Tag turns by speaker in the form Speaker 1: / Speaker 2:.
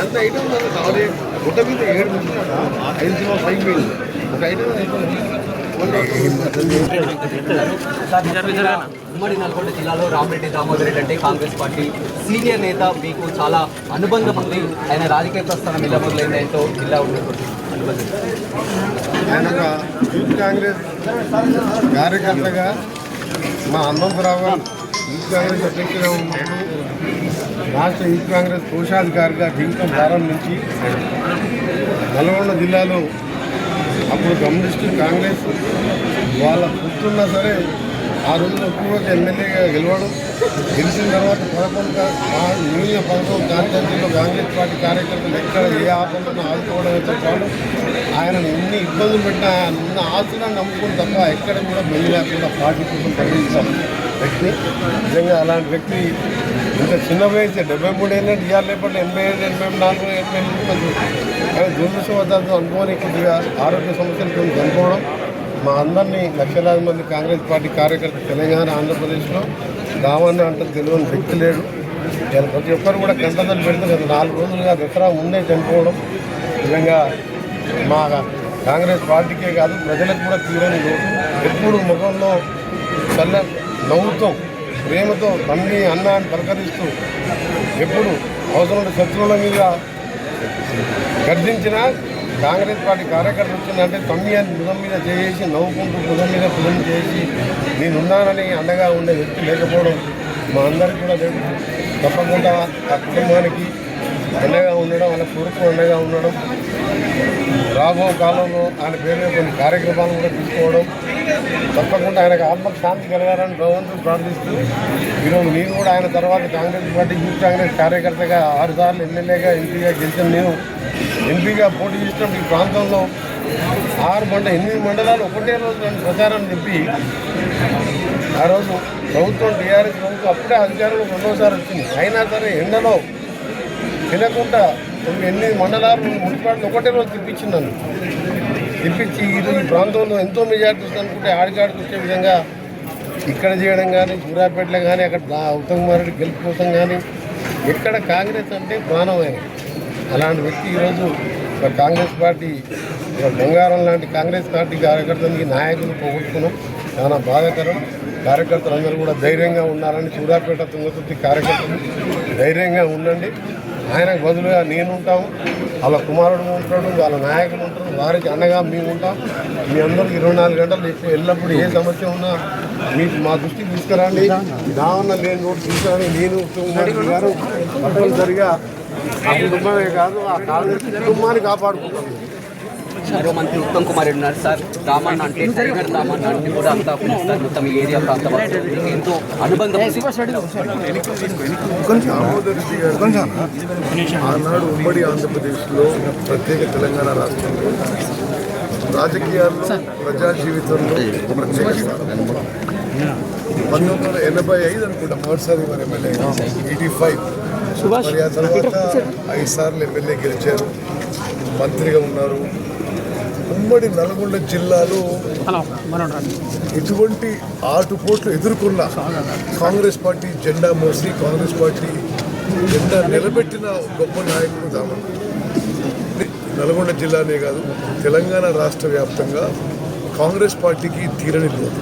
Speaker 1: అంత ఐటమ్ కావాలి గుట్ట మీద 7 5 పైకి ఒక ఐటమ్
Speaker 2: ఉమ్మడి నల్గొండ జిల్లాలో రామిరెడ్డి దామోదర్ రెడ్డి అంటే కాంగ్రెస్ పార్టీ సీనియర్ నేత. మీకు చాలా అనుబంధం ఉంది. ఆయన రాజకీయ ప్రస్థానం ఇలా మొదలైంది. ఆయనతో జిల్లా ఉన్నటువంటి అనుబంధం.
Speaker 1: ఆయన ఒక యూత్ కాంగ్రెస్ కార్యకర్తగా మా హనుమంతరావు యూత్ కాంగ్రెస్ అధ్యక్షుడిగా ఉన్నప్పుడు రాష్ట్ర యూత్ కాంగ్రెస్ కోశాధికారిగా జీవితం ప్రారంభించి నల్గొండ జిల్లాలో అప్పుడు కమ్యూనిస్టు కాంగ్రెస్ వాళ్ళ పుట్టున్నా సరే ఆ రోజున ఎక్కువగా ఎమ్మెల్యేగా గెలవడం, గెలిచిన తర్వాత 11 కాన్స్టిట్యూన్సీలో కాంగ్రెస్ పార్టీ కార్యకర్తలు ఎక్కడ ఏ ఆపదలను ఆదుకోవడంతో పాటు ఆయనను ఎన్ని ఇబ్బందులు పెట్టినా ఆయన ఉన్న ఆశలను నమ్ముకుని తప్ప ఎక్కడ కూడా బెల్లి లేకుండా పార్టీ కోసం పనిచేస్తాం వ్యక్తి. నిజంగా అలాంటి వ్యక్తి ఇంత చిన్న వయసు 73 ఏళ్ళ టీఆర్ లేపట్లో 80 ఏళ్ళు 84 80 ఆయన దురదృష్టవశాత్తు అనుకోని కొద్దిగా ఆరోగ్య సమస్యలతో చనిపోవడం మా అందరినీ లక్షలాది మంది కాంగ్రెస్ పార్టీ కార్యకర్తలు తెలంగాణ ఆంధ్రప్రదేశ్లో రావన్న అంటే తెలియని వ్యక్తి లేడు. ప్రతి ఒక్కరు కూడా కంటదలు పెడితే గత 4 రోజులుగా దసరా ముందే చనిపోవడం నిజంగా మా కాంగ్రెస్ పార్టీకే కాదు ప్రజలకు కూడా తీరని లోటు. ఎప్పుడు ముఖంలో చల్ల నవ్వుతో ప్రేమతో తమ్మి అన్న అని పలకరిస్తూ ఎప్పుడు అవసరమైన శత్రువుల మీద గర్జించినా కాంగ్రెస్ పార్టీ కార్యకర్తలు వచ్చిందంటే తమ్మి అని భుజం మీద చేసి నవ్వుకుంటూ భుజం మీద భుజం చేసి నేనున్నానని అండగా ఉండే వ్యక్తి లేకపోవడం మా అందరికీ కూడా లేదు. తప్పకుండా ఆ కుటుంబానికి అండగా ఉండడం, వాళ్ళ కొడుకు అండగా ఉండడం, రాబో కాలంలో ఆయన పేరులో కొన్ని కార్యక్రమాలు కూడా తీసుకోవడం, తప్పకుండా ఆయనకు ఆత్మకు శాంతి కలగాలని భగవంతుడు ప్రార్థిస్తూ ఈరోజు నేను కూడా ఆయన తర్వాత కాంగ్రెస్ పార్టీ యూత్ కాంగ్రెస్ కార్యకర్తగా 6 సార్లు ఎమ్మెల్యేగా ఎంపీగా గెలిచిన నేను ఎంపీగా పోటీ చేసినప్పుడు ఈ ప్రాంతంలో 8 మండలాలు ఒకటే రోజు నేను ప్రచారం చెప్పి ఆ రోజు ప్రభుత్వం టీఆర్ఎస్ ప్రభుత్వం అప్పుడే అధికారంలో 2వసారి వచ్చింది. అయినా సరే ఎండలో తినకుండా 8 మండలాలు మున్సిపాలిటీ ఒకటే రోజు తిప్పించింది. తిప్పించి ఈ ప్రాంతంలో ఎంతో మెజార్టీ వస్తుంది అనుకుంటే ఆడికాడికి వచ్చే విధంగా ఇక్కడ చేయడం కానీ, సూర్యాపేటలో కానీ, అక్కడ ఉత్తమ్ కుమార్ రెడ్డి గెలుపు కోసం కానీ ఎక్కడ కాంగ్రెస్ అంటే ప్రాణమైన అలాంటి వ్యక్తి ఈరోజు కాంగ్రెస్ పార్టీ బంగారం లాంటి కాంగ్రెస్ పార్టీ కార్యకర్తలకి నాయకులు పోగొట్టుకున్నాం. చాలా బాధాకరం. కార్యకర్తలందరూ కూడా ధైర్యంగా ఉన్నారని సూర్యాపేట తుంగతుర్తి కార్యకర్తలు ధైర్యంగా ఉండండి. ఆయనకు బదులుగా నేను ఉంటాము, వాళ్ళ కుమారుడు ఉంటాడు, వాళ్ళ నాయకులు ఉంటారు, వారికి అండగా మేము ఉంటాం. మీ అందరికీ 24 గంటలు ఎల్లప్పుడూ ఏ సమస్య ఉన్నా మీకు మా దృష్టికి తీసుకురండి. దావన్న లేని నోటు తీసుకురండి. నేను గారు తప్పనిసరిగా ఆ కుటుంబమే కాదు ఆ కాంగ్రెస్ కుటుంబాన్ని కాపాడుకుంటాం.
Speaker 2: మరో మంత్రి ఉత్తమ్ కుమార్ రెడ్డి ఉన్నారు. సార్ రామన్న అంటే టైగర్ రామన్న అంటే కూడా అంతా పిలుస్తారు. మొత్తం ఈ ఏరియా ప్రాంతం ఎంతో అనుబంధం
Speaker 1: ఆనాడు ఉమ్మడి ఆంధ్రప్రదేశ్లో ప్రత్యేక తెలంగాణ రాష్ట్రంలో రాజకీయాల్లో ప్రజా జీవితంలో ప్రత్యేక స్థానం. 1985 అనుకుంటా మొదటిసారి వారు ఎమ్మెల్యే 85. మరి ఆ తర్వాత 5 సార్లు ఎమ్మెల్యే గెలిచారు, మంత్రిగా ఉన్నారు. ఉమ్మడి నల్గొండ జిల్లాలో ఎటువంటి ఆటుపోట్లు ఎదుర్కొన్న కాంగ్రెస్ పార్టీ జెండా మోసి కాంగ్రెస్ పార్టీ జెండా నిలబెట్టిన గొప్ప నాయకుడు దామన్న. నల్గొండ జిల్లానే కాదు తెలంగాణ రాష్ట్ర వ్యాప్తంగా కాంగ్రెస్ పార్టీకి తీరని లోటు.